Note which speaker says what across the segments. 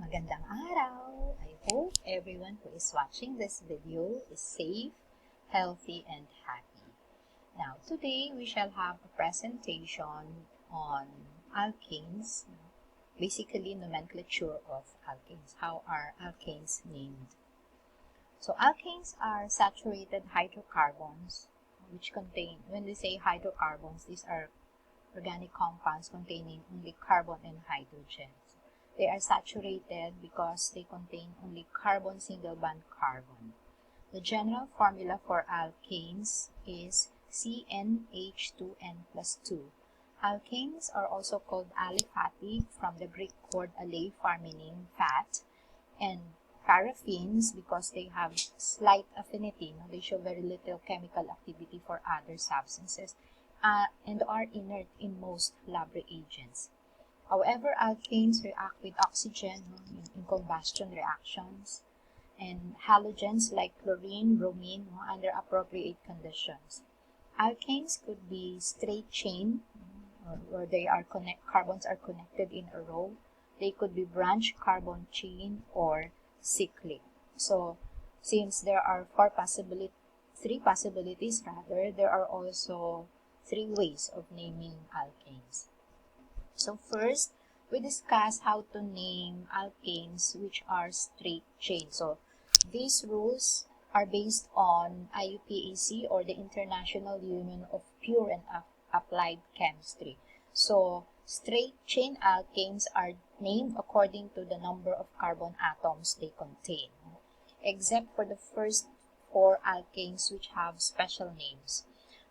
Speaker 1: Magandang araw! I hope everyone who is watching this video is safe, healthy, and happy. Now, today we shall have a presentation on alkanes, basically nomenclature of alkanes. How are alkanes named? So, alkanes are saturated hydrocarbons which contain, when we say hydrocarbons, these are organic compounds containing only carbon and hydrogen. They are saturated because they contain only carbon, single bond carbon. The general formula for alkanes is CnH2n plus 2. Alkanes are also called aliphatic from the Greek word aleipha meaning fat, and paraffins because they have slight affinity. They show very little chemical activity for other substances and are inert in most lab reagents. However, alkanes react with oxygen in combustion reactions and halogens like chlorine, bromine under appropriate conditions. Alkanes could be straight chain, where carbons are connected in a row. They could be branch carbon chain or cyclic. So, since there are three possibilities, there are also three ways of naming alkanes. So first, we discuss how to name alkanes which are straight chain. So these rules are based on IUPAC, or the International Union of Pure and Applied Chemistry. So straight chain alkanes are named according to the number of carbon atoms they contain, except for the first four alkanes which have special names.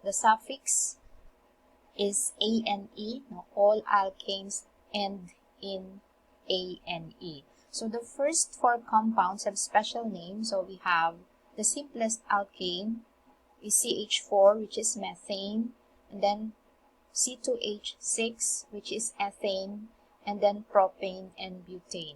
Speaker 1: The suffix is ANE. All alkanes end in ANE. So the first four compounds have special names. So we have the simplest alkane is CH4, which is methane, and then C2H6, which is ethane, and then propane and butane.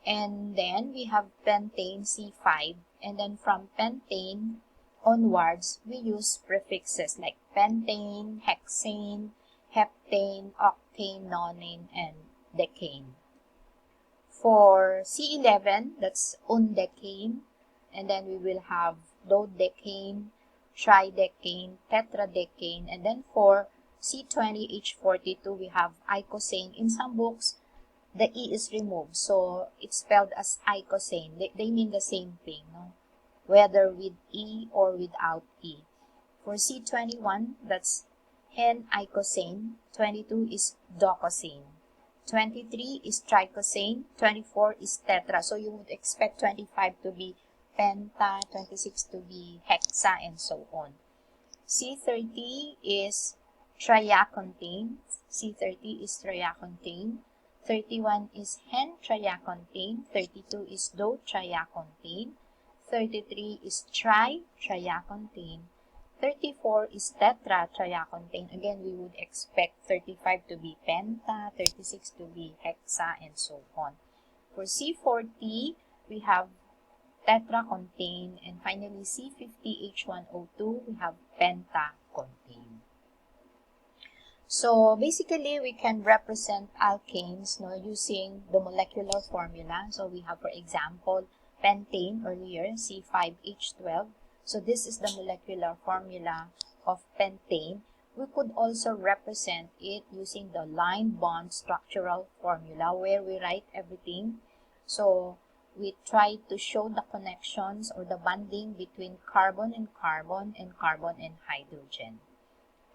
Speaker 1: And then we have pentane, C5, and then from pentane onwards, we use prefixes like pentane, hexane, heptane, octane, nonane, and decane. For C11, that's undecane, and then we will have dodecane, tridecane, tetradecane, and then for C20H42, we have icosane. In some books, the E is removed, so it's spelled as icosane. They mean the same thing, whether with E or without E. For C21, that's N-icosane. 22 is docosane. 23 is tricosane. 24 is tetra. So you would expect 25 to be penta, 26 to be hexa, and so on. C30 is triacontane. C30 is triacontane. 31 is hen-triacontane. 32 is do-triacontane. 33 is tri-triacontane. 34 is tetra-triacontane. Again, we would expect 35 to be penta, 36 to be hexa, and so on. For C40, we have tetracontane, and finally C50H1O2, we have pentacontane. So basically, we can represent alkanes using the molecular formula. So we have, for example, pentane earlier, C5H12. So this is the molecular formula of pentane. We could also represent it using the line bond structural formula, where we write everything. So we try to show the connections or the bonding between carbon and carbon and carbon and hydrogen.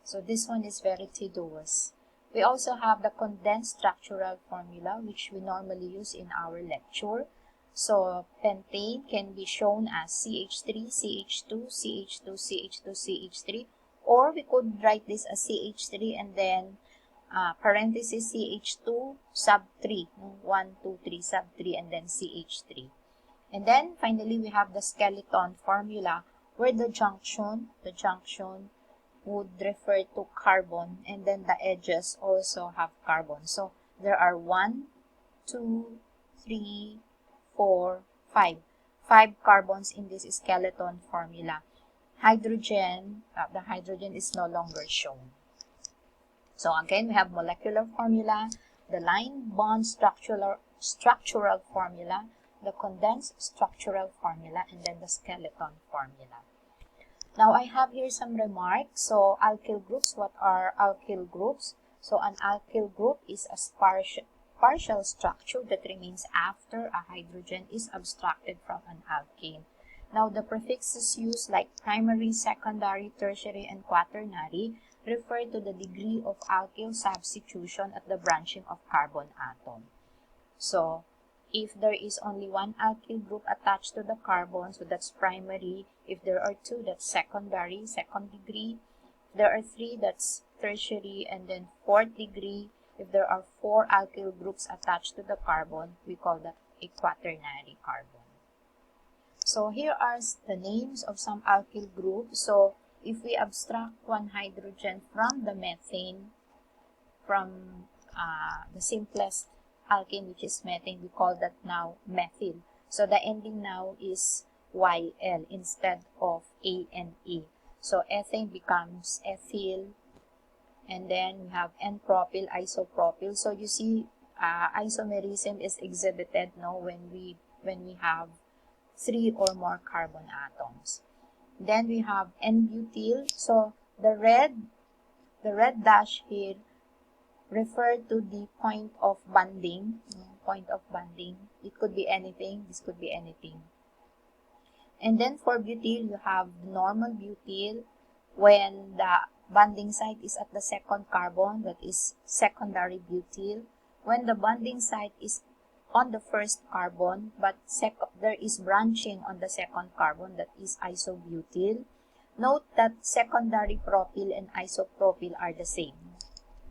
Speaker 1: So this one is very tedious. We also have the condensed structural formula, which we normally use in our lecture. So pentane can be shown as CH3, CH2, CH2, CH2, CH3, or we could write this as CH3 and then parenthesis CH2 sub 3, 1, 2, 3 sub 3, and then CH3. And then finally we have the skeleton formula, where the junction would refer to carbon, and then the edges also have carbon. So there are 1, 2, 3, 4, 5. 5 carbons in this skeleton formula. Hydrogen, the hydrogen is no longer shown. So again, we have molecular formula, the line bond structural structural formula, the condensed structural formula, and then the skeleton formula. Now, I have here some remarks. So, alkyl groups, what are alkyl groups? So, an alkyl group is a partial structure that remains after a hydrogen is abstracted from an alkane. Now, the prefixes used like primary, secondary, tertiary, and quaternary refer to the degree of alkyl substitution at the branching of carbon atom. So, if there is only one alkyl group attached to the carbon, so that's primary. If there are two, that's secondary, second degree. If there are three, that's tertiary, and then fourth degree. If there are four alkyl groups attached to the carbon, we call that a quaternary carbon. So here are the names of some alkyl groups. So if we abstract one hydrogen from the methane, from the simplest alkane, which is methane, we call that now methyl. So the ending now is YL instead of A and E. So ethane becomes ethyl, and then we have N-propyl, isopropyl. So you see, isomerism is exhibited when we have three or more carbon atoms. Then we have N-butyl. So the red dash here refer to the point of bonding. Point of bonding. It could be anything. This could be anything. And then for butyl, you have the normal butyl when the bonding site is at the second carbon, that is secondary butyl. When the bonding site is on the first carbon, but there is branching on the second carbon, that is isobutyl. Note that secondary propyl and isopropyl are the same.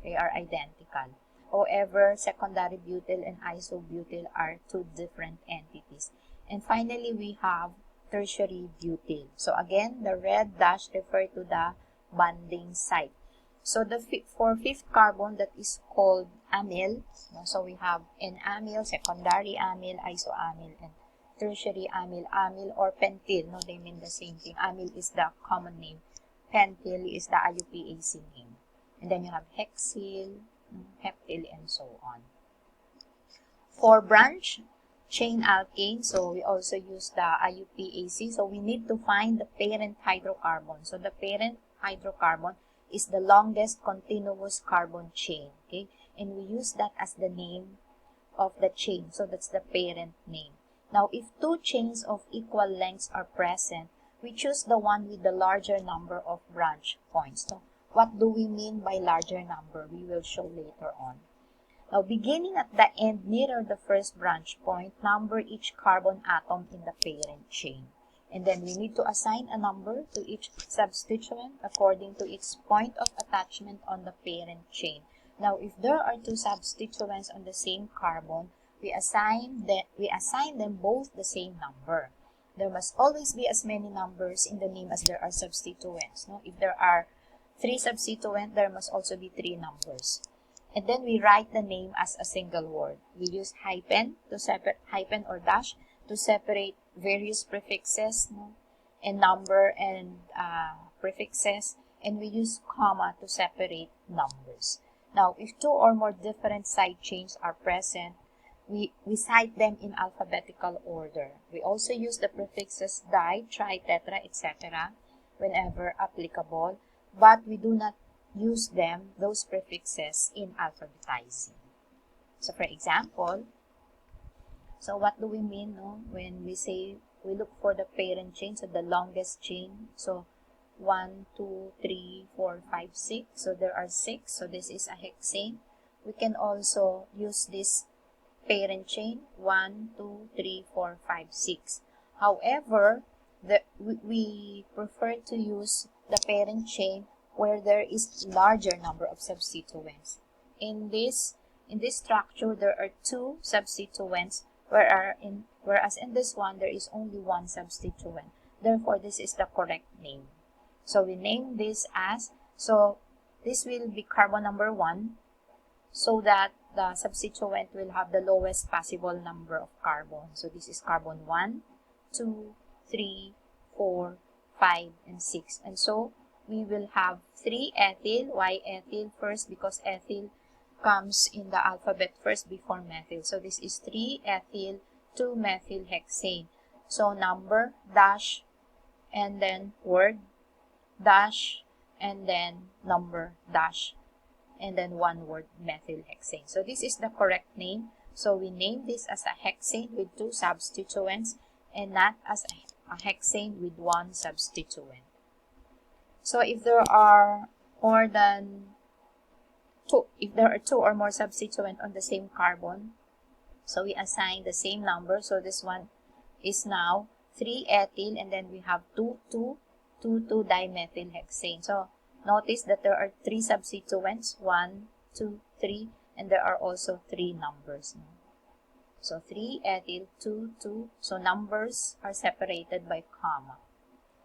Speaker 1: They are identical. However, secondary butyl and isobutyl are two different entities. And finally, we have tertiary butyl. So again, the red dash refer to the bonding site. So for fifth carbon, that is called amyl. So we have N-amyl, secondary amyl, isoamyl, and tertiary amyl, amyl or pentyl. No, they mean the same thing. Amyl is the common name. Pentyl is the IUPAC name. And then you have hexyl, heptyl, and so on. For branch chain alkane, so we also use the IUPAC. So we need to find the parent hydrocarbon. So the parent hydrocarbon is the longest continuous carbon chain, okay? And we use that as the name of the chain. So that's the parent name. Now, if two chains of equal lengths are present, we choose the one with the larger number of branch points. So what do we mean by larger number? We will show later on. Now, beginning at the end nearer the first branch point, number each carbon atom in the parent chain. And then we need to assign a number to each substituent according to its point of attachment on the parent chain. Now, if there are two substituents on the same carbon, we assign them both the same number. There must always be as many numbers in the name as there are substituents. No? If there are three substituents, there must also be three numbers. And then we write the name as a single word. We use hyphen or dash to separate various prefixes, and number and prefixes, and we use comma to separate numbers. Now, if two or more different side chains are present, we cite them in alphabetical order. We also use the prefixes di, tri, tetra, etc. whenever applicable, but we do not use those prefixes in alphabetizing. So, for example, so what do we mean when we say we look for the parent chain, so the longest chain? So 1, 2, 3, 4, 5, 6. So there are 6. So this is a hexane. We can also use this parent chain 1, 2, 3, 4, 5, 6. However, we prefer to use the parent chain where there is larger number of substituents. In this structure, there are two substituents, whereas in this one, there is only one substituent. Therefore, this is the correct name. So we name this as, so this will be carbon number 1, so that the substituent will have the lowest possible number of carbon. So this is carbon 1, 2, 3, 4, 5, and 6. And so we will have 3 ethyl. Why ethyl? First, because ethyl comes in the alphabet first before methyl. So this is 3-ethyl 2-methylhexane. So number, dash, and then word, dash, and then number, dash, and then one word, methylhexane. So this is the correct name. So we name this as a hexane with 2 substituents and not as a hexane with 1 substituent. So if there are more than 2, if there are 2 or more substituents on the same carbon, so we assign the same number. So this one is now 3-ethyl, and then we have 2,2,2,2-dimethylhexane. So notice that there are 3 substituents, 1, 2, 3, and there are also 3 numbers. So 3-ethyl, 2, 2. So numbers are separated by comma.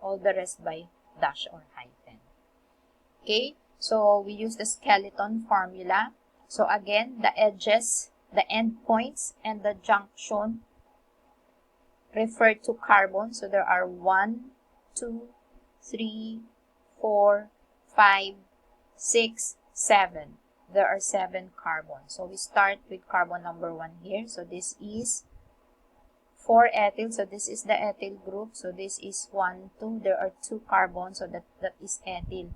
Speaker 1: All the rest by dash or hyphen. Okay, so we use the skeleton formula. So again, the edges, the end points, and the junction refer to carbon. So there are 1, 2, 3, 4, 5, 6, 7. There are 7 carbons. So we start with carbon number 1 here. So this is 4-ethyl. So this is the ethyl group. So this is 1, 2. There are 2 carbons. So that is ethyl.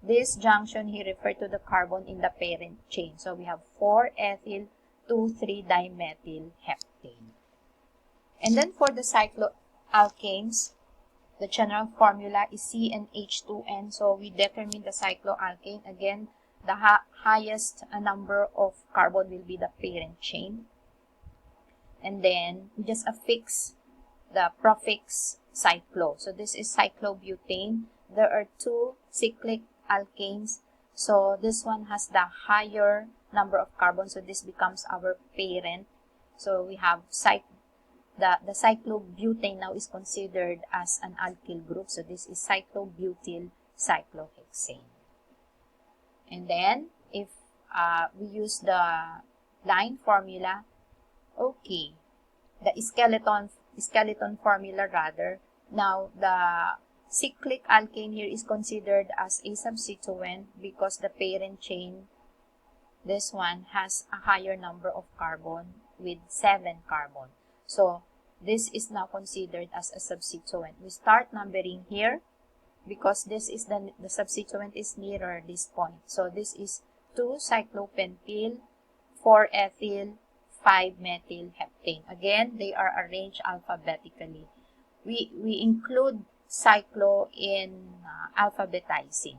Speaker 1: This junction here refers to the carbon in the parent chain. So we have 4-ethyl 2,3-dimethylheptane. And then for the cycloalkanes, the general formula is CnH2n. So we determine the cycloalkane. Again, the highest number of carbon will be the parent chain. And then we just affix the prefix cyclo. So this is cyclobutane. There are 2 cyclic alkanes. So this one has the higher number of carbon. So this becomes our parent. So we have the cyclobutane now is considered as an alkyl group. So this is cyclobutyl cyclohexane. And then if we use the line formula, okay, the skeleton formula rather. Now the cyclic alkane here is considered as a substituent because the parent chain, this one, has a higher number of carbon with 7 carbon. So this is now considered as a substituent. We start numbering here because this is the substituent is nearer this point. So this is 2-cyclopentyl, 4-ethyl, 5-methylheptane. Again, they are arranged alphabetically. We include cyclo in alphabetizing.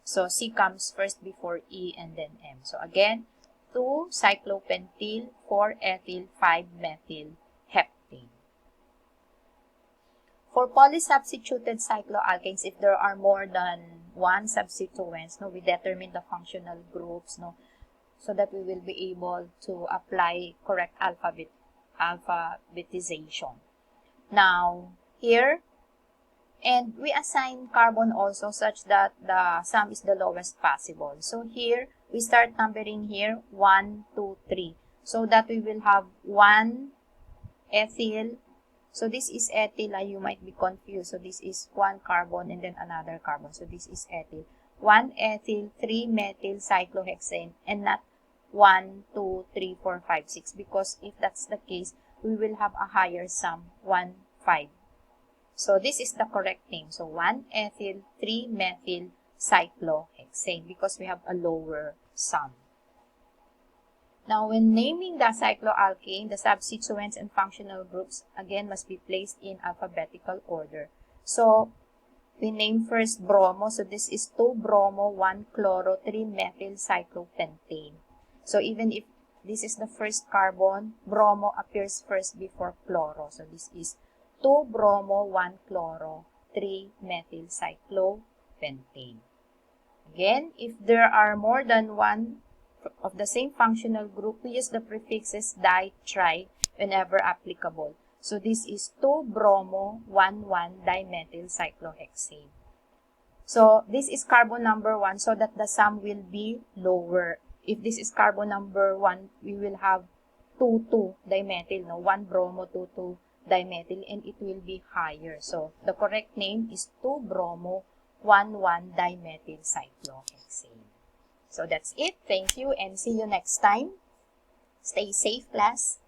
Speaker 1: So C comes first before E and then M. So again, 2-cyclopentyl, 4-ethyl, 5-methylheptane. For polysubstituted cycloalkanes, if there are more than 1 substituents, we determine the functional groups, so that we will be able to apply correct alphabetization. Now, here, and we assign carbon also such that the sum is the lowest possible. So here, we start numbering here 1, 2, 3. So that we will have 1 ethyl. So this is ethyl. You might be confused. So this is 1 carbon and then another carbon. So this is ethyl. 1 ethyl, 3-methyl cyclohexane, and not 1, 2, 3, 4, 5, 6. Because if that's the case, we will have a higher sum, 1, 5. So this is the correct name. So 1-ethyl 3-methyl cyclohexane because we have a lower sum. Now, when naming the cycloalkane, the substituents and functional groups again must be placed in alphabetical order. So we name first bromo. So this is 2-bromo 1-chloro 3-methyl cyclopentane. So even if this is the first carbon, bromo appears first before chloro. So this is 2-bromo 1-chloro 3-methyl cyclopentane. Again, if there are more than 1 of the same functional group, we use the prefixes di, tri whenever applicable. So this is 2-bromo 1,1-dimethyl cyclohexane. So this is carbon number 1 so that the sum will be lower. If this is carbon number 1, we will have 2,2-dimethyl, 1-bromo 2,2-dimethyl, and it will be higher. So the correct name is 2-bromo 1,1-dimethyl cyclohexane. So that's it. Thank you and see you next time. Stay safe, class.